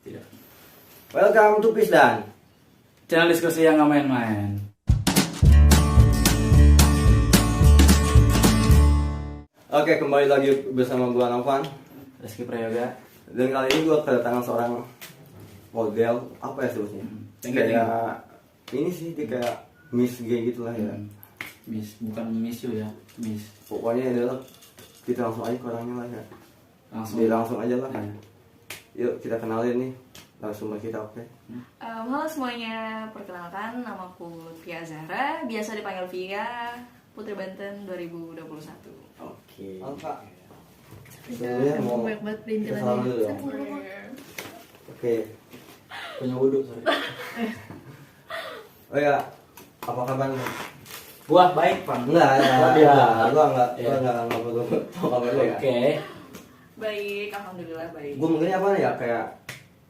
Tidak. Welcome to Pisdan, Channel diskusi yang nggak main-main. Oke, kembali lagi bersama gua Novan. Rizky Prayoga. Dan kali ini gua kedatangan seorang model, apa ya sebutnya? Kayak ini sih, dia kayak Miss Gay gitu lah ya. Miss, bukan Miss you ya, Miss. Pokoknya adalah kita langsung aja ke orangnya lah ya. Langsung. Dia langsung aja lah. Ya. Yuk kita kenalin nih narasumber kita, oke? Halo semuanya, perkenalkan namaku Via Zahra, biasa dipanggil Via, Putri Banten 2021. Oke. Halo Kak. Kita Sebelumnya mau banyak banget kita perintilan salam ini. dulu dong. Oke. Punya wudhu, sorry. Oh ya, apa kabar nih? Gua baik, Pan. Enggak, Dia. gua enggak Iya. perlu tahu kabar lu ya. Oke. Baik, alhamdulillah baik. Gue mungkin apa ya, kayak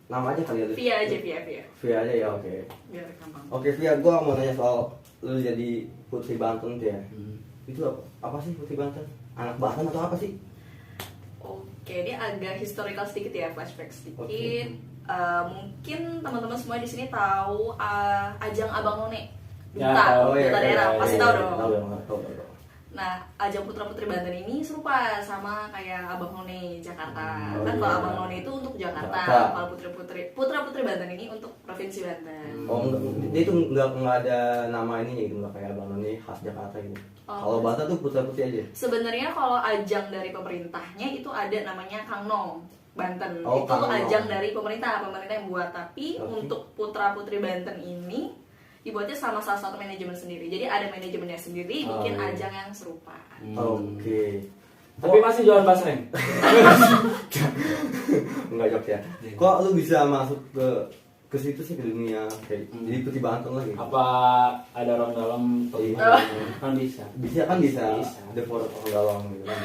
nama aja kali ya. Via aja, Via. Via aja ya, oke. Biar gampang. Oke Via, gue mau nanya soal lu jadi Putri Banten tuh ya. Hmm. Itu apa sih Putri Banten? Anak Banten atau apa sih? Oke, dia agak historical sedikit ya, flashback sedikit. Oke. Mungkin teman-teman semua di sini tahu ajang Abang None. Ya, Duta, tahu, Duta daerah, pasti tahu dong. Tahu. Nah, ajang putra-putri Banten ini serupa sama kayak Abang None Jakarta. Oh, Kan iya. kalau Abang None itu untuk Jakarta, Jakarta. kalau putra-putri Banten ini untuk Provinsi Banten. Oh, dia itu nggak ada nama ininya gitu, nggak kayak Abang None khas Jakarta gitu. Oh, Kalau Banten tuh Putri aja. Sebenarnya kalau ajang dari pemerintahnya itu ada namanya Kang Nong Banten. Oh, Itu Kang Nong. ajang dari pemerintah yang buat. Tapi Oke. untuk putra-putri Banten ini dibuatnya sama salah satu manajemen sendiri. Jadi ada manajemennya sendiri Oh, bikin iya. ajang yang serupa. Oke. Tapi masih jualan basreng. Enggak jokes ya. Iya. Kok lu bisa masuk ke situ sih, ke dunia kayak jadi Putri Banten lah gitu? Apa ada orang dalam atau Iya. gimana? Kan bisa. Bisa kan bisa, Bisa. develop orang dalam gitu kan.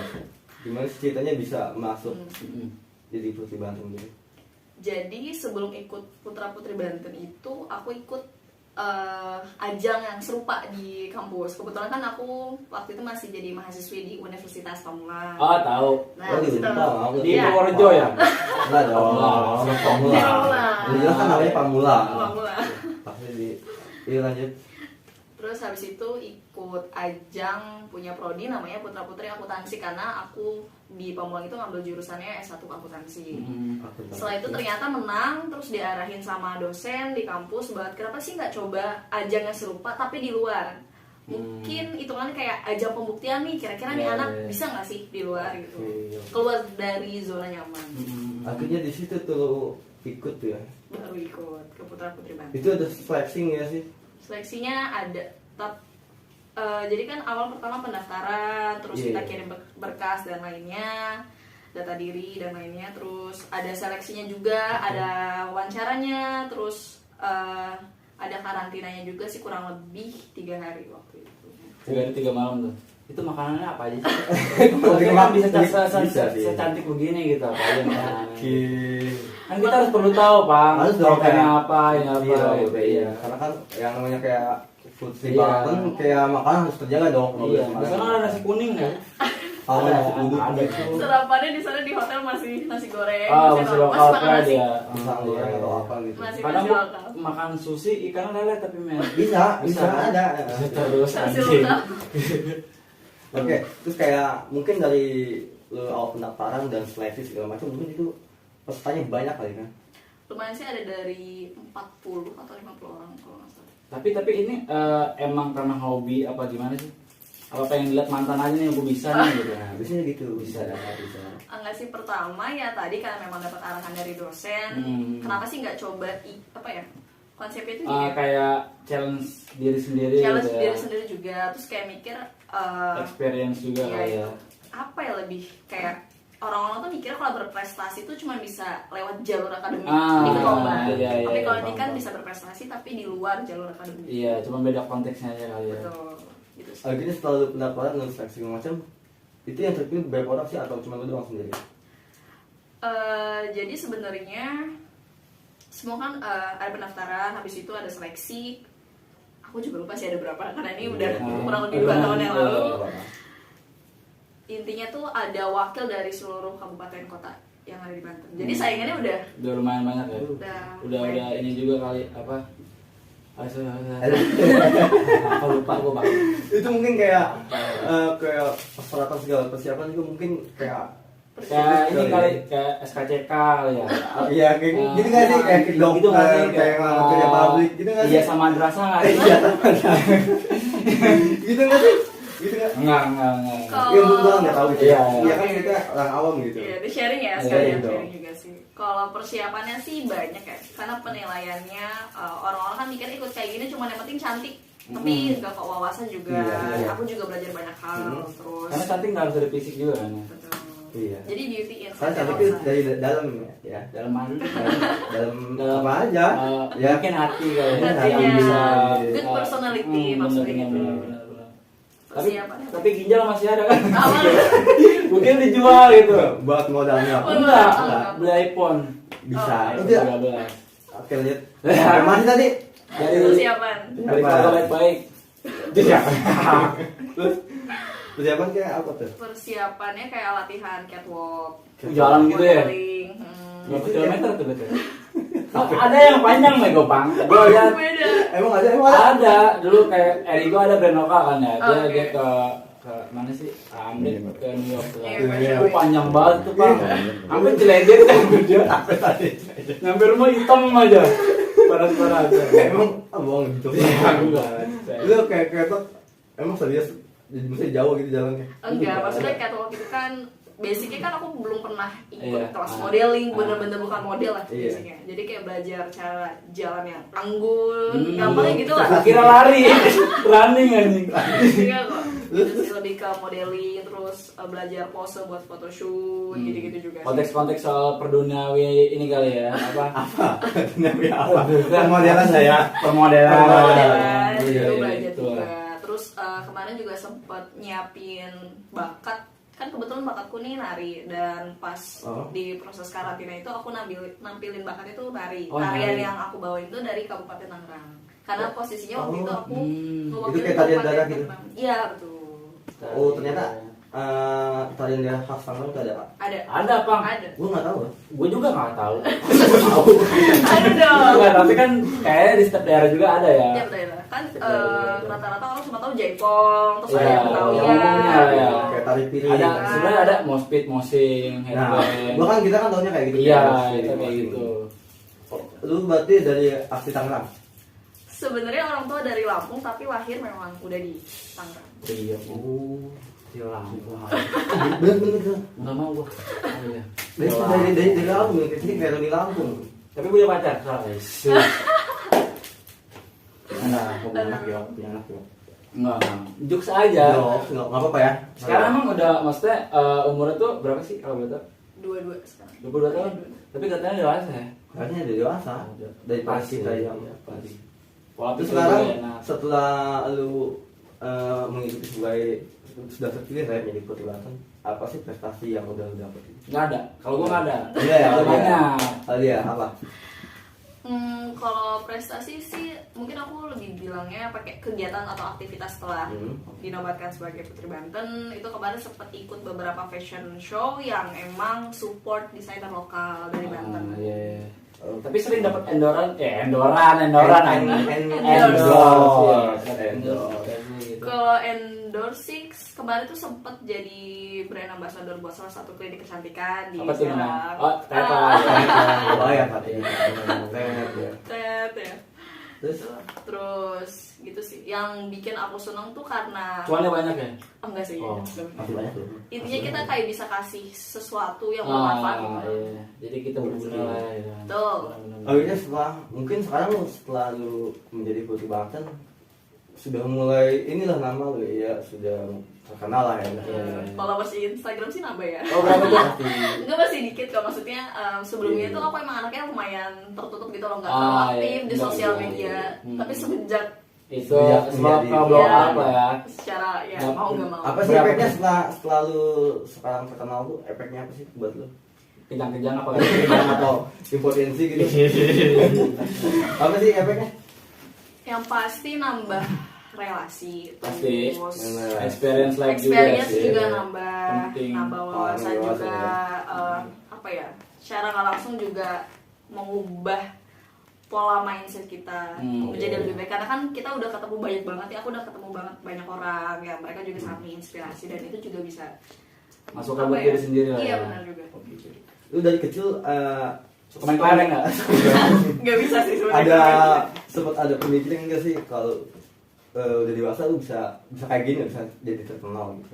Gimana sih ceritanya bisa masuk Mm-mm. jadi Putri Banten gitu? Jadi sebelum ikut putra-putri Banten itu aku ikut ajang yang serupa di kampus. Kebetulan kan aku waktu itu masih jadi mahasiswi di Universitas Pamulang. Oh, tahu. Nah, di situ. Pamulang. Di Iya. Purworejo ya? Enggak dong, Pamulang. Pamulang. Lu jelas kan namanya Pamulang. Pamulang. Pasti di iya lanjut. Terus habis itu ikut ajang punya prodi namanya Putra Putri Akuntansi karena aku di Pamulang itu ngambil jurusannya S1 Akuntansi. Setelah itu ternyata menang, terus diarahin sama dosen di kampus buat kenapa sih nggak coba ajang yang serupa tapi di luar. Mungkin itu kan kayak ajang pembuktian nih, kira-kira nih Iya, anak iya. bisa nggak sih di luar gitu. Iya. Keluar dari zona nyaman. Akhirnya di situ tuh lu ikut tuh ya. Baru ikut ke Putra Putri Banten. Itu ada flexing ya sih? Seleksinya ada jadi kan awal pertama pendaftaran, terus Iya, kita iya. kirim berkas dan lainnya, data diri dan lainnya, terus ada seleksinya juga, ada wawancaranya, terus ada karantinanya juga sih kurang lebih 3 hari waktu itu. 3 hari 3 malam tuh. Itu makanannya apa aja sih? Maksudnya Kan bisa bisa, sih. secantik begini gitu apa aja makanannya. Oke. Kan kita harus perlu tahu, Pak. Harus dong, Proteinnya kayak- apa, ini apa Iya, gitu. iya. Karena kan yang namanya kayak Putri Iya. Banten kayak makanan harus terjaga dong. Iya, di sana ada nasi kuning kan? Ada nasi uduk ada gitu. tuh. Sarapannya di sana di hotel masih nasi goreng, Ah, masih masih normal, lokal makan kan nasi. dia. Pisang goreng atau apa gitu. Masih Kadang nasi gua lokal. makan sushi ikan lele tapi men. Bisa ada. Terus Nasi anjing. lokal. Oke, terus kayak mungkin dari lu awal pendaftaran dan seleksi segala macam mungkin itu pesertanya banyak kali kan? Lumayan sih ada dari 40 atau 50 orang kalau nggak salah. Tapi ini emang karena hobi apa gimana sih? Apa pengen lihat mantan aja nih aku bisa nih gitu. Nah, biasanya gitu. Bisa. Enggak sih, pertama ya tadi karena memang dapat arahan dari dosen. Kenapa sih nggak coba apa ya? Konsepnya itu gini ya, Kayak challenge diri sendiri challenge gitu ya. diri sendiri juga. Terus kayak mikir Experience juga iya, kali ya. apa ya, lebih kayak orang-orang tuh mikirnya kalau berprestasi itu cuma bisa lewat jalur akademik, Ah, ikut lomba. iya, iya, Tapi kalau iya, ini kan paham. bisa berprestasi tapi di luar jalur akademik. Iya, cuma beda konteksnya aja kali ya. Betul. Gitu sih. Akhirnya setelah lu pendaftaran dan seleksi segala macam itu yang terpilih berapa orang sih atau cuma lu doang sendiri? Jadi sebenarnya semua kan ada pendaftaran, habis itu ada seleksi. Aku juga lupa sih ada berapa karena ini udah kurang lebih 2 tahun yang lalu. Intinya tuh ada wakil dari seluruh kabupaten kota yang ada di Banten. Jadi saingannya udah lumayan banyak ya. Udah ini juga kali apa? Apa lupa gue bang. Itu mungkin kayak persyaratan segala persiapan juga mungkin kayak ini kali kayak SKCK kali ya. Iya kayak gitu nggak sih kayak dokter kayak kerja pabrik gitu nggak sih? Iya sama madrasah nggak sih? Iya gitu nggak sih? Gitu nggak? Enggak. Iya gue nggak tahu sih. Iya. Iya kan kita orang awam gitu. Iya, di sharing ya sekalian sharing juga sih. Kalau persiapannya sih banyak ya, karena penilaiannya orang-orang kan mikir ikut kayak gini cuma yang penting cantik. Tapi nggak kok wawasan juga. Iya. Aku juga belajar banyak hal. Terus. Karena cantik nggak harus dari fisik juga kan. Betul. Iya. Jadi beauty in Kan cantik itu dari dalam ya. Dalam mana? Dalam apa aja? Ya mungkin hati kali. Hatinya bisa. good personality maksudnya gitu. Tapi ginjal masih ada kan? Aman. Mungkin dijual gitu. Buat modalnya apa? Enggak, beli iPhone. Bisa. Itu Itu 13. oke lanjut. Mana tadi? Dari Persiapan. dari keluarga baik-baik. Iya. Terus persiapan kayak apa tuh? Persiapannya kayak latihan catwalk, Jalan gitu ya. modeling. Berapa kilometer tuh betul? Ada yang panjang nih Gopang. Gua lihat Beda. Emang ada? ada dulu kayak Erigo ada brand lokal kan ya. Dia Oke. ke mana sih? Amerika ke New York tuh. Iya, Itu panjang banget tuh, Bang. Hampir jelajah kan dia. Nyampe rumah hitam aja. Panas-panas aja. Emang bohong gitu. Lu kayak emang serius mesti jauh gitu jalannya. Enggak, maksudnya catwalk itu kan basicnya kan aku belum pernah ikut Iya. kelas modeling, bener-bener bukan model lah Iya. basicnya. Jadi kayak belajar cara jalan yang anggun, gampangnya gitu lah. Kira lari, running anjing. Iya kok. Terus lebih ke modeling, terus belajar pose buat photoshoot, gitu-gitu juga. Konteks-konteks soal perduniawi ini kali ya, apa? Nabi apa? Bukan. Modelan saya. Permodelan. Modelan, Iya, itu iya, belajar itu juga. lah. Terus kemarin juga sempet nyiapin bakat. Kan kebetulan bakatku nih nari, dan pas di proses karantina itu aku nampilin bakat itu nari. Tarian yang aku bawa itu dari Kabupaten Tangerang. Karena posisinya waktu itu aku Itu kayak tarian daerah gitu? Iya betul. Oh ternyata tarian daerah khas Tangerang itu ada Pak? Ada, Bang. Ada. Gue nggak tahu. Gue juga nggak tahu. Ada dong. Enggak, tapi kan kayaknya di setiap daerah juga ada ya. Iya betul. Kan rata-rata orang cuma tahu jaipong, terus Iya, ada yang tahu yang ya. umumnya, ya. Kayak tari piring. Ada sebenarnya ada moshpit, moshing, Nah, headband. bahkan kita kan tahunya kayak gitu. Iya, Kayak itu kayak gitu. Lu berarti dari asli Tangerang? Sebenarnya orang tua dari Lampung tapi lahir memang udah di Tangerang. Iya. Oh, Hilang. bener. Enggak mau gua. Oh, iya. Dari Lampung, ke sini kayak dari Lampung. Tapi punya pacar, salah. Nah, aku punya anak ya, punya anak ya. Enggak. Jokes aja. Nggak apa-apa ya. Sekarang emang udah maksudnya umurnya tuh berapa sih kalau boleh tahu? 22 sekarang. 22 tahun. Tapi katanya dewasa ya. Kayaknya dari dewasa. Dari pas kita yang pasti. Terus sekarang setelah lu mengikuti sebagai sudah terpilih saya menjadi putri Banten, apa sih prestasi yang udah lu dapetin? Nggak ada. Kalau gua nggak ada. Iya ya, Banyak. Tadi ya apa? Kalau prestasi sih mungkin aku lebih bilangnya pakai kegiatan atau aktivitas setelah dinobatkan sebagai Putri Banten. Itu kemarin sempat ikut beberapa fashion show yang emang support desainer lokal dari Banten. Iya. Tapi sering dapat endoran. Kalau endorse kemarin tuh sempet jadi brand ambassador buat salah satu klinik kecantikan di apa tuh namanya? Serang. Oh, Teta. Oh ya, Fatih. Tet ya. Terus gitu sih. Yang bikin aku seneng tuh karena Cuannya banyak ya? enggak sih. Oh, Masih banyak tuh. Intinya kita kayak bisa kasih sesuatu yang bermanfaat gitu. Iya. Jadi kita berguna lah ya. Betul. Akhirnya mungkin sekarang setelah lu menjadi putri Banten sudah mulai inilah nama lu ya, sudah terkenal lah ya. Followers di Instagram sih nambah ya. Oh, berapa tuh? Enggak, masih dikit kok, maksudnya sebelumnya itu aku emang anaknya lumayan tertutup gitu loh, nggak terlalu aktif di sosial media. Tapi semenjak itu sebab ya, apa ya? secara ya mau nggak mau. Apa sih efeknya setelah lu sekarang terkenal tuh, efeknya apa sih buat lu? Kejang-kejang apa Kejang atau impotensi gitu? Apa sih efeknya? Yang pasti nambah relasi, Pasti. terus Experience life experience juga, juga sih. nambah, Penting. nambah wawasan Wawasan juga. ya. Apa apa ya, secara nggak langsung juga mengubah pola mindset kita menjadi lebih baik, karena kan kita udah ketemu banyak banget ya, aku udah ketemu banget banyak orang ya, mereka juga sangat menginspirasi dan itu juga bisa masuk ke buat diri sendiri lah. Iya ya. benar juga. Lu dari kecil Suka main kelereng nggak? Nggak bisa sih sebenarnya. ada sempat ada pemikiran enggak sih kalau udah dewasa lu bisa kayak gini, bisa jadi terkenal gitu?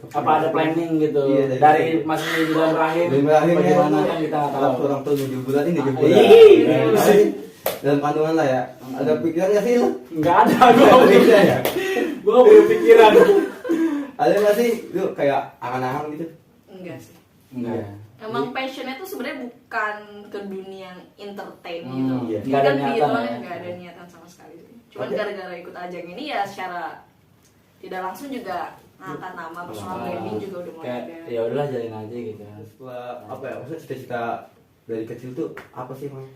Apa ada planning gitu? Iya, dari masih di dalam rahim? dari rahim Bagaimana kan kita nggak tahu. orang tuh 7 bulan ini 7 bulan. Iya. Dalam kandungan lah ya. Ada pikiran nggak sih lu? Nggak ada, gue nggak punya Bisa ya? gue nggak punya pikiran. Ada nggak sih lu kayak angan-angan gitu? Enggak sih. Enggak. Emang passionnya tuh sebenarnya bukan ke dunia entertain gitu. iya. Jadi Nggak ada kan niatan gitu ya. nggak ada niatan sama sekali sih. Cuman Oke. gara-gara ikut ajang ini ya secara tidak langsung juga ngangkat nama personal branding juga udah mulai Kayak ada. ya udahlah jalin aja gitu. Setelah apa ya? Maksudnya cita-cita dari kecil tuh apa sih, Mang?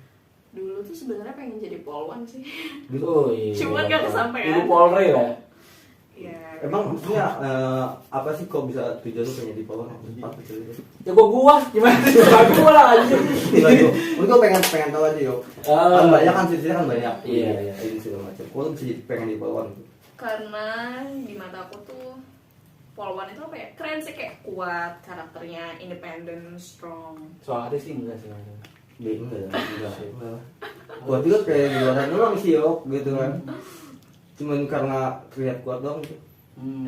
Dulu tuh sebenarnya pengen jadi polwan sih. Oh iya. Cuman nggak kesampaian. Ibu Polri lah. Ya. Emang maksudnya apa sih kok bisa tujuan lu pengen di Polwan apa kecil itu? Ya gua gimana sih? Gua lah aja. Mungkin gue pengen tahu aja yuk. Kan banyak kan ceritanya kan banyak. Iya. Ini segala macam. Kok lu bisa jadi pengen di Polwan? Karena di mata aku tuh polwan itu apa ya? Keren sih, kayak kuat karakternya, independen, strong. Soal artis sih enggak sih. Enggak. Kuat juga kayak di luar doang sih yuk gitu kan. Cuman karena terlihat kuat doang gitu.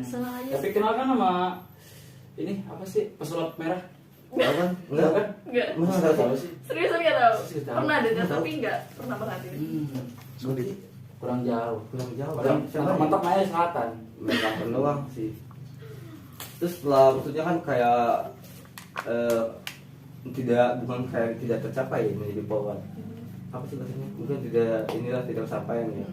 Senang aja Tapi sih. kenal kan sama ini apa sih pesulap merah? Tahu kan? Enggak kan? Enggak. Masa Tahu tahu sih. Seriusan nggak tahu. Serius tahu. Pernah dengar Tahu. tapi nggak pernah perhatiin. sih? Kurang jauh. Kurang jauh. Kurang mentok aja selatan. Mereka doang sih. Terus setelah maksudnya kan kayak bukan kayak tidak tercapai menjadi polwan. Apa sih bahasanya? Mungkin tidak tersampaian ya.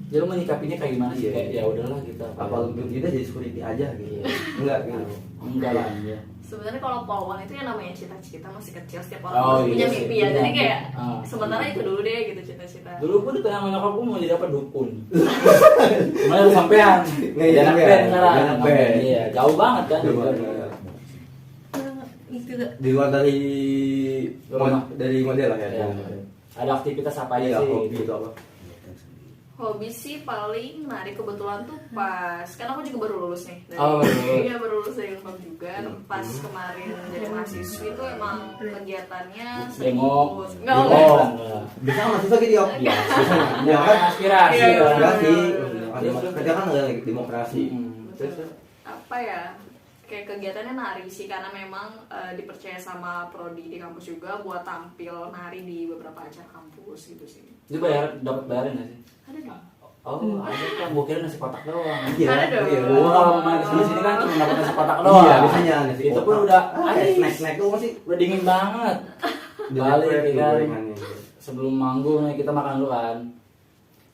Jadi lu menyikapinya kayak gimana sih? Iya. Kayak ya udahlah kita. Apa lu kita jadi security aja gitu? Enggak gitu. Enggak lah ya. Sebenarnya kalau polwan itu yang namanya cita-cita masih kecil, setiap Oh, orang pasti punya iya sih. mimpi ya. Jadi kayak Ah. sementara itu dulu deh gitu cita-cita. Dulu gua ditanya sama nyokap gua mau jadi apa dukun. Malah sampean. Nggak jadi Anak sampean. band sekarang. Jadi anak band. Iya, jauh banget kan. Coba, di luar dari Rumah. dari model lah ya. Iya. Ada aktivitas apa aja Iya, sih? hobi itu apa? Hobi sih paling nari, kebetulan tuh pas kan aku juga baru lulus nih dari Oh, baru. iya baru lulus dari Unpad juga. Pas kemarin jadi mahasiswi itu emang kegiatannya sering Demo. ikut. Enggak, Demo. enggak. Enggak. Bisa mahasiswa gitu ya? Iya. Ya kan? Aspirasi. Iya, lah. Demokrasi. Iya. Kerja kan ada demokrasi. Betul. Apa ya, kayak kegiatannya nari sih, karena memang dipercaya sama prodi di kampus juga buat tampil nari di beberapa acara kampus gitu sih. Itu dapat bayaran nggak sih? Ada dong. Oh, ada kan. Gua kira nasi kotak doang. Iya. Ada dong. Iya. Gua kalau main kesini sini kan cuma dapat nasi kotak doang. Iya, biasanya nasi Itu kotak. pun udah snack tuh masih udah dingin banget. Balik ya kan. Sebelum manggung nih kita makan dulu kan.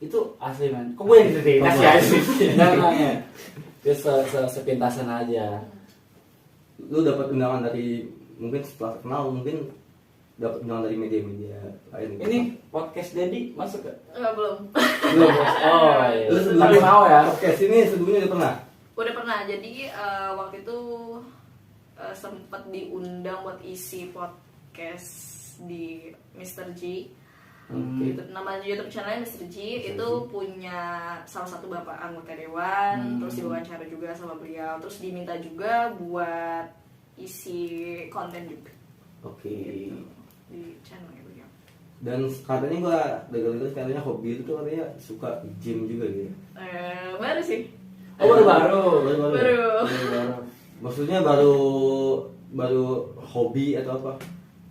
Itu asli man. Kok gue yang ceritain nasi asli? Jangan. Itu sepintasan aja. Lu dapat undangan dari mungkin setelah kenal mungkin dapat undangan dari media-media lain. Ini podcast Dedi masuk gak? Enggak, belum. belum. Oh iya. Lu sebelum Tapi mau ya. podcast ini sebelumnya udah pernah. Udah pernah. Jadi waktu itu sempat diundang buat isi podcast di Mr. G. Gitu. Nama YouTube channelnya Mr. G itu punya salah satu bapak anggota dewan, terus diwawancara juga sama beliau, terus diminta juga buat isi konten juga. Oke. Di channelnya beliau. Dan katanya gua dengar katanya hobi itu tuh katanya suka gym juga gitu. Baru sih. Oh baru. Baru. Maksudnya baru hobi atau apa?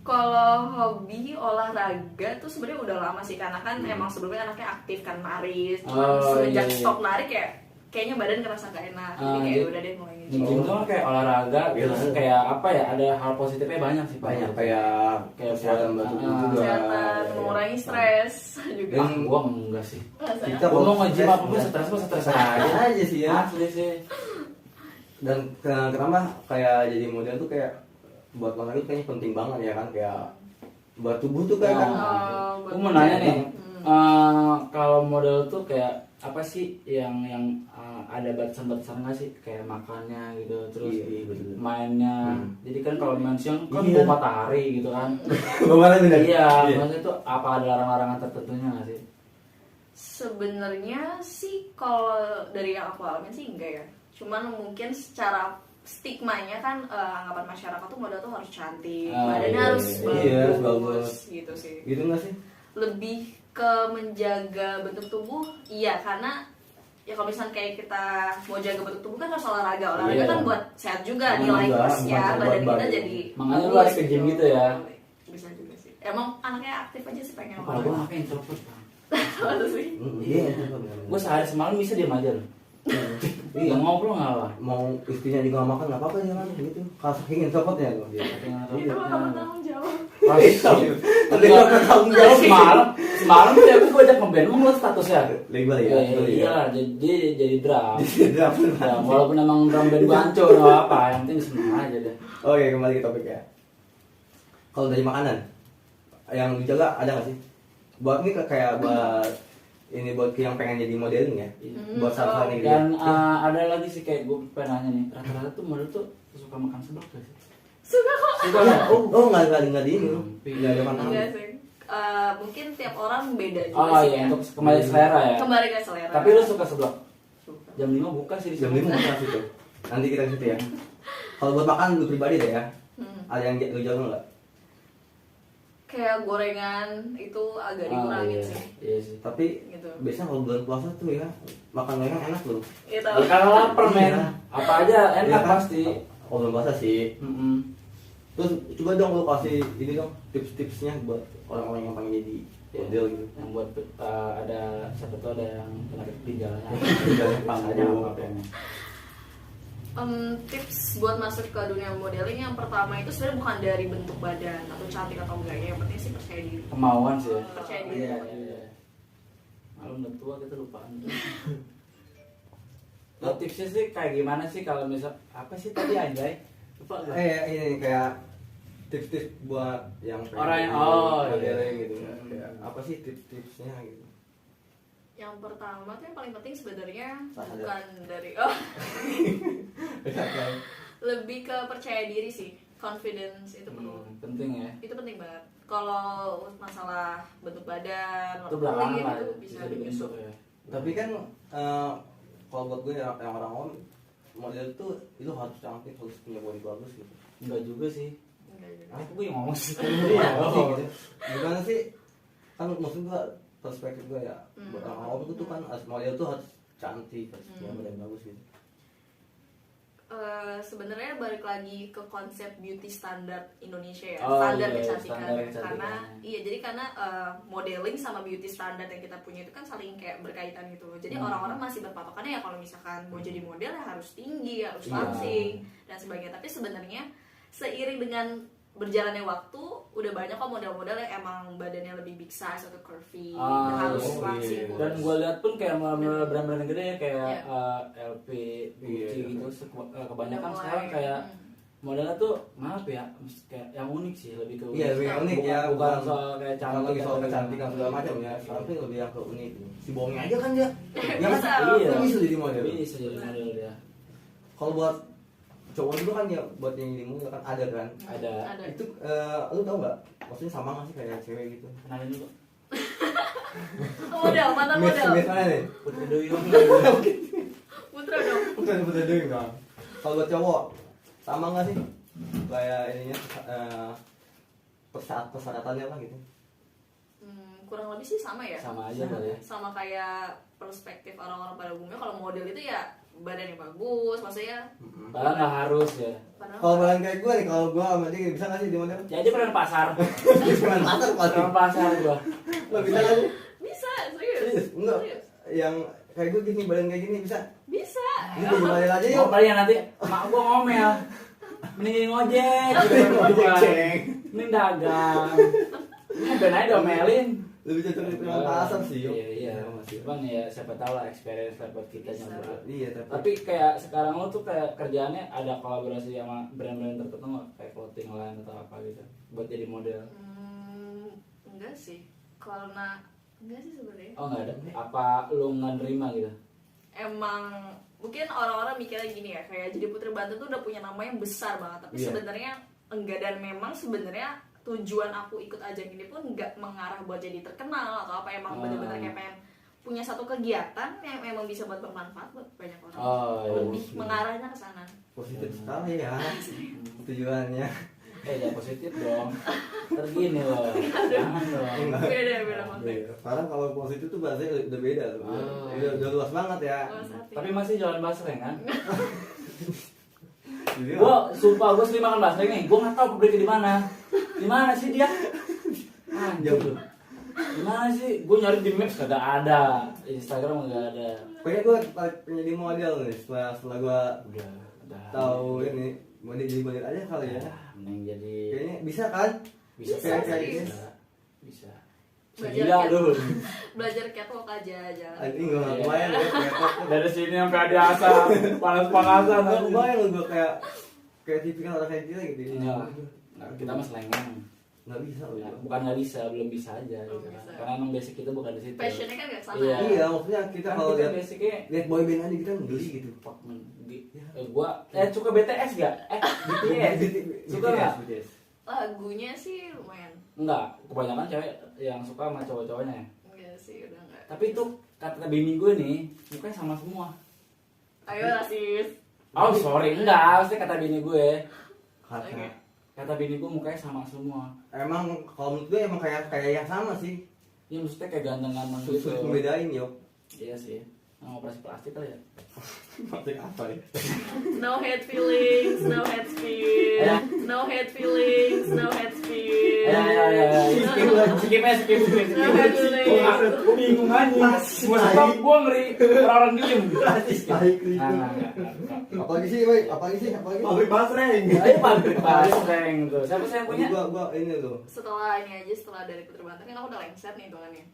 Kalau hobi olahraga tuh sebenarnya udah lama sih, karena kan emang sebelumnya anaknya aktif kan nari. Cuman semenjak iya. stop nari kayaknya badan ngerasa gak enak. Jadi kayak Jadi- udah deh mulai Gym nge-gym. tuh kan kayak olahraga, terus kayak apa ya? Ada hal positifnya banyak sih. Pak. Banyak kayak Kayak kesehatan batu buat- juga. Kesehatan, mengurangi stres juga. Ah, gua enggak sih. Rasanya. Kita Gua mau nge-gym apa pun stres aja. aja sih ya. Asli sih. Dan kenapa kayak jadi model tuh kayak buat olahraga kayaknya penting banget ya kan, kayak buat tubuh tuh kayak kan. Gua mau nanya nih. kalau model tuh kayak apa sih yang ada batasan-batasan nggak sih kayak makannya gitu terus Iya, betul. mainnya. Jadi kan kalau main siang kan Iya. bawa matahari gitu kan. Gimana bener? Iya, maksudnya itu apa ada larangan-larangan tertentunya nggak sih? Sebenarnya sih kalau dari yang aku alamin sih enggak ya. Cuman mungkin secara stigmanya kan anggapan masyarakat tuh model tuh harus cantik, badannya iya, harus iya, bagus, iya, harus bagus. gitu sih. Gitu nggak sih? Lebih ke menjaga bentuk tubuh, iya karena ya kalau misalnya kayak kita mau jaga bentuk tubuh kan harus olahraga Iya. kan buat sehat juga, Benar nilai juga, plusnya buat badan kita badan. jadi Makanya lu bagus harus ke gym gitu ya? Bisa juga sih. Emang anaknya aktif aja sih pengen Kalau gue ngapain introvert Bang? Apa sih? Iya. Gue sehari semalam bisa diam aja loh. Iya. Nggak ngobrol nggak apa. Mau istrinya juga nggak makan nggak apa-apa jangan gitu. Kalau saking introvert ya tuh. Itu mah kamu tanggung jawab. Tapi nggak bertanggung jawab. Semalam tuh ya gue ajak ngeband, emang lu statusnya? Label ya. Iya lah, jadi drum. Drum. Ya, walaupun emang drum band gue hancur nggak apa, yang penting seneng aja deh. Oke, kembali ke topik ya. Kalau dari makanan yang dijaga ada nggak sih? Buat ini kayak buat ini buat yang pengen jadi modeling ya. Buat saat ini gitu. Dan ada lagi sih kayak gue pengen nanya nih, rata-rata tuh model tuh suka makan seblak gak sih? Suka kok. Suka nggak? Oh nggak di ini. Nggak ada makanan. Enggak sih. Mungkin tiap orang beda juga Oh sih iya, ya. untuk kembali selera ya. Kembali ke selera. Tapi lu suka seblak? Suka. Jam 5 buka sih di Jam sini. 5 makan situ. Nanti kita ke situ ya. Kalau buat makan lu pribadi deh ya. Ada yang lu jaga nggak? Kayak gorengan itu agak dikurangin iya. sih. Iya sih. Tapi Gitu. biasanya kalau bulan puasa tuh ya makan gorengan enak loh. Gitu. Ya, kalau lapar men, Iya. apa aja enak Iya kan? pasti. Kalau bulan puasa sih. Mm-mm. Terus coba dong lu kasih ini dong tips-tipsnya buat orang-orang yang pengen jadi model gitu. Yang buat ada siapa tuh ada yang penyakit ginjalnya. Ginjalnya Pangsanya panggung. apa ya? Tips buat masuk ke dunia modeling yang pertama itu sebenarnya bukan dari bentuk badan atau cantik atau enggaknya, yang penting sih percaya diri. Kemauan sih ya. Percaya diri. Iya. Malu udah tua kita lupaan. Nah, tipsnya sih kayak gimana sih kalau misal apa sih tadi anjay? Lupa gua. Ini kayak tips-tips buat yang pengen Orang yang- jadi oh, modeling iya. gitu ya. Kayak apa sih tips-tipsnya gitu. Yang pertama tuh yang paling penting sebenarnya Sadar. bukan dari lebih ke percaya diri sih, confidence itu perlu. Penting ya. Itu penting banget. Kalau masalah bentuk badan, Itu belakangan kulit, lah itu ya, bisa bisa dibentuk dibentuk. ya. Tapi kan kalau buat gue yang orang awam model tuh itu harus cantik, harus punya body bagus gitu. Enggak juga sih. Enggak juga. Aku gue yang ngomong sih. Iya, Oh. gitu. Gimana sih? Kan maksud gue perspektif gue ya, buat orang awam itu tuh kan model tuh harus cantik, harus punya badan bagus gitu. Sebenarnya balik lagi ke konsep beauty standar Indonesia ya, Oh, standar iya, kecantikan standar ya. kecantikan. Karena iya jadi karena modeling sama beauty standar yang kita punya itu kan saling kayak berkaitan gitu. Jadi orang-orang masih berpatokannya ya kalau misalkan mau jadi model ya harus tinggi, harus Iya. langsing dan sebagainya. Tapi sebenarnya seiring dengan berjalannya waktu udah banyak kok model-model yang emang badannya lebih big size atau curvy, harus oh, langsing. iya. Dan gue lihat pun kayak brand-brand gede ya kayak Iya. LP, Gucci Iya. gitu. Kebanyakan Udah mulai, sekarang kayak modelnya tuh maaf ya, kayak yang unik sih lebih ke Iya, lebih unik ya, bukan soal kayak Kalau cantik lagi soal atau kecantikan segala macam ya, sekarang tuh lebih yang ke unik. Si bohongnya aja kan dia. Ya Bisa, kan? iya. Kan bisa jadi model. Bisa jadi model dia. Kalau buat cowok itu kan ya buat yang jadi model kan ada kan. Ada. Ada. Itu lu tau nggak? Maksudnya sama nggak sih kayak cewek gitu? Kenalin dulu. Model, mantan model. Miss mana nih? Putri Duyung. Putra dong. Bukan doing dong. Kalau buat cowok sama nggak sih? Kayak ininya persyaratannya lah gitu. Kurang lebih sih sama ya. Sama aja kali ya. Sama kayak perspektif orang-orang pada umumnya kalau model itu ya badan yang bagus, maksudnya Padahal nggak harus ya. padahal Kalau badan kayak gue nih, kalau gue sama dia bisa nggak sih di model? Jadi pernah pasar. Cuma pasar pasti. Pernah pasar gua. Lo bisa nggak sih? bisa, serius. Serius? Enggak. Serius. Yang kayak gue gini badan kayak gini bisa. Bisa. Ini jadi model aja yuk. Ngomel ya nanti mak gua ngomel. Mending jadi ngojek. gitu. Ngojek, ceng. Mending dagang. Ini ben aja domelin. Lebih cocok di perumahan pasar sih yuk. Iya, iya. Cuman ya siapa tahu lah experience lah buat kita Bisa. nyoba. Iya Tapi kayak sekarang lo tuh kayak kerjaannya ada kolaborasi sama brand-brand tertentu nggak? Kayak clothing line atau apa gitu buat jadi model. Enggak sih. Karena Enggak sih sebenarnya. Oh nggak ada. Apa lu nggak nerima gitu? Emang mungkin orang-orang mikirnya gini ya, kayak jadi Putri Banten tuh udah punya nama yang besar banget, tapi sebenarnya enggak. Dan memang sebenarnya tujuan aku ikut ajang ini pun nggak mengarah buat jadi terkenal atau apa, emang bener-bener kayak pengen punya satu kegiatan yang memang bisa buat bermanfaat buat banyak orang. Lebih mengarahnya ke sana. Positif sekali ya tujuannya. Ya positif dong. Tergini loh. Jangan dong. Beda konteks. Sekarang kalau positif tuh bahasanya udah beda tuh. Udah luas banget ya. Tapi masih jualan basreng kan? Jadi, Gua sumpah gua sering makan basreng nih. Gua nggak tahu pabriknya di mana. Di mana sih dia? Anjir. Di mana sih? Gua nyari di Maps kagak ada. Instagram kagak ada. pokoknya gue pengen jadi model nih setelah gue Udah. tahu ini model jadi model aja kali ya. Mending jadi Kayaknya bisa kan? bisa serius. Bisa. Belajar Gila cat- dulu. Belajar catwalk aja jangan. Anjing gue gak kebayang ya kayak Dari sini sampai ada asap, panas-panasan. gak kebayang gue kayak tipikal orang kayak kita gitu. Enggak. Nah, kita mah selengean. Nggak bisa loh. Ya, bukan nggak bisa, belum bisa aja Belum gitu kan. bisa. Karena emang basic kita bukan di situ. Passionnya kan gak sana. Iya. Iya maksudnya kita Kan kalau kita lihat basicnya boyband aja kita geli gitu. fuck man. Gua suka BTS gak? BTS. Suka nggak? BTS. Lagunya sih lumayan. Enggak, kebanyakan cewek yang suka sama cowok-cowoknya ya. Enggak sih, udah enggak. Tapi itu kata bini gue nih, mukanya sama semua. Ayo rasis. Oh sorry, enggak, maksudnya kata bini gue. Karena Kata bini gue mukanya sama semua. emang kalau menurut gue emang kayak yang sama sih. Ya maksudnya kayak ganteng-ganteng gitu. Sulit membedain yo. Iya sih. Nah, operasi plastik kali ya. Plastik apa ya? No hate feelings, no hate speech. No hate feelings, no hate speech. Skip. No hate feelings. Gue bingung aja. Gue stop, gue ngeri orang diem. Apalagi sih, boy? Apalagi sih? Pabrik basreng. Ayo pabrik basreng tuh. Siapa sih yang punya? Gua ini loh. Setelah ini aja, setelah dari Putri Banten kan aku udah lengser nih hitungannya.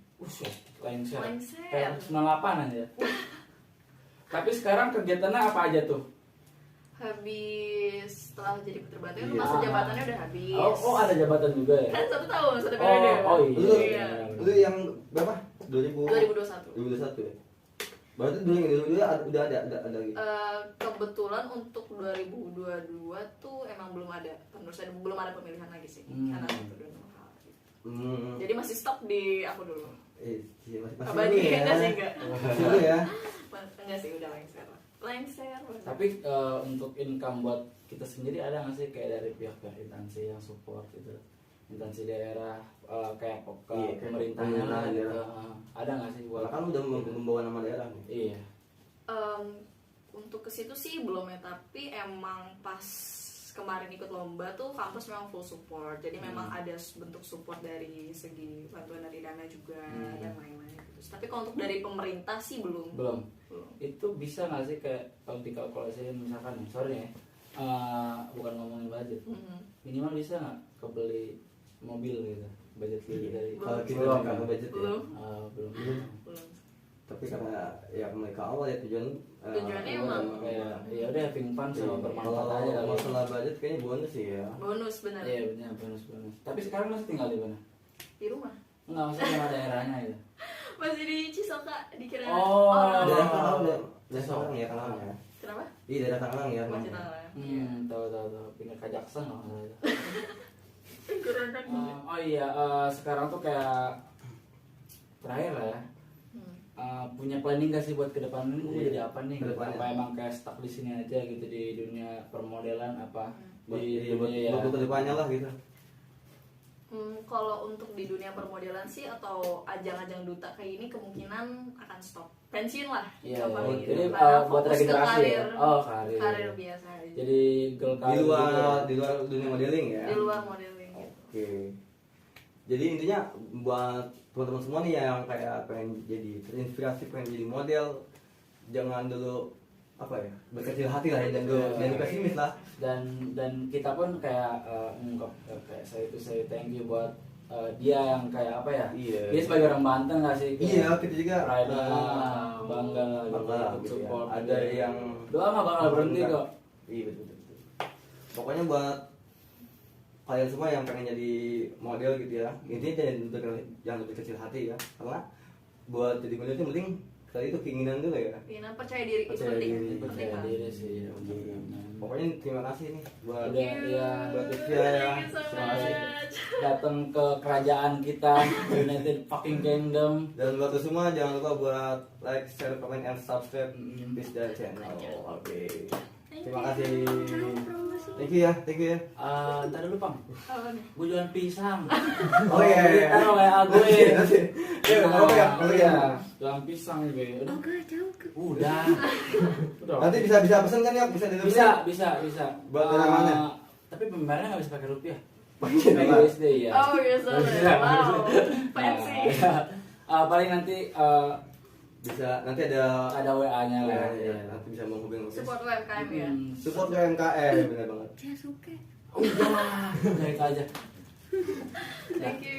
Lengser. Lengser. Kayak 98 aja. Tapi sekarang kegiatannya apa aja tuh? Habis setelah jadi Putri Banten kan Iya. masa jabatannya udah habis. Oh ada jabatan juga ya? Kan 1 tahun, 1 periode. Oh Lu, iya. lu yang berapa? 2021. 2021 ya? Berarti dulu yang udah ada lagi. Kebetulan untuk 2022 tuh emang belum ada, menurut saya belum ada pemilihan lagi sih, karena itu dulu hal gitu. Jadi masih stop di aku dulu. Iya, masih Abadi dulu ya. enggak sih enggak. Masih dulu ya. Enggak sih udah lengser. Lengser. Tapi untuk income buat kita sendiri ada nggak sih kayak dari pihak-pihak instansi yang support gitu? Instansi daerah kayak Iya, pemerintahnya pemerintah lah gitu. daerah. Ada nggak sih buat? Karena kan udah membawa nama daerah nih. Iya. Untuk ke situ sih belum ya, tapi emang pas kemarin ikut lomba tuh kampus memang full support. Jadi memang ada bentuk support dari segi bantuan dari dana juga dan lain-lain gitu. Tapi kalau untuk dari pemerintah sih belum. Itu bisa nggak sih kayak kalau dikalkulasiin misalkan nih, sorry nih, bukan ngomongin budget, minimal bisa nggak kebeli mobil gitu, budget gitu dari Kalau kita Belum. nggak budget ya. belum. belum. Tapi karena ya mereka awal ya Tujuannya emang Kayak ya udah having fun sama bermanfaat kalau aja kali. masalah budget kayaknya bonus sih ya. Bonus benar. Iya benar bonus. Tapi sekarang masih tinggal di mana? Di rumah. Enggak, maksudnya nama daerahnya gitu. Masih di Cisoka dikira Oh. orang. Daerah Tangerang daerah Tangerang ya Tangerang ya. Kenapa? Iya daerah Tangerang ya. Masih Tangerang. Tahu pindah ke Jackson nggak salah itu. Keren kan? Oh iya, sekarang tuh kayak terakhir lah ya. Punya planning gak sih buat kedepan ini mau jadi apa nih? Kedepannya. Apa emang kayak stuck di sini aja gitu di dunia permodelan apa Buat di buat dunia ya? kedepannya lah gitu. Kalau untuk di dunia permodelan sih atau ajang-ajang duta kayak ini kemungkinan akan stop, pensiun lah. Iya, Apa iya. gitu. Jadi Karena buat fokus ke regenerasi ya? Oh, karir. karir biasa aja. Jadi girl Di karir luar gitu ya? di luar dunia modeling ya. Di luar modeling gitu. Oke. Jadi intinya buat teman-teman semua nih yang kayak pengen jadi terinspirasi pengen jadi model, jangan dulu apa ya berkecil hati lah ya, jangan pesimis lah. Dan kita pun kayak mengungkap kayak saya thank you buat dia yang kayak apa ya? Iya. Dia sebagai orang Banten nggak sih? Kayak Iya kita juga pride bangga gitu, bangga ikut gitu ya. support. Ada yang doa nggak bakal berhenti kok. Iya betul. Pokoknya buat kalian semua yang pengen jadi model gitu ya, intinya jangan lebih kecil hati ya, karena buat jadi model itu penting tadi itu keinginan dulu ya. Keinginan, percaya diri itu Percaya penting. diri, Penting Percaya banget. diri sih. Pokoknya terima kasih nih buat Udah ya buat Tifia ya. Thank you so Terima kasih. much. datang ke kerajaan kita United fucking Kingdom. Dan buat lo semua jangan lupa buat like, share, comment, and subscribe Mm. this dan channel. Lanjut. Oke. Thank Terima you. kasih. Promosi. Thank you ya, thank you ya. Ntar dulu Pang, Apa nih? gue jualan pisang. Oh iya, iya. Taruh kayak aku Nanti, nanti. Ya, nggak apa-apa ya, nggak apa-apa ya. Jualan pisang gue. Udah. Oke, jauh ke. Udah. Udah. Nanti bisa pesen kan ya, bisa delivery. Bisa. Buat dari mana? Tapi pembayarannya nggak bisa pakai rupiah. Pakai Pakai apa? USD ya. Oh, iya, sorry. Bisa. Wow. Fancy. Paling nanti Bisa nanti ada ada WA-nya lah. ya, nanti bisa menghubungi Support UMKM ya. support UMKM, benar banget. Saya suka. Udah, udah itu aja. Thank you.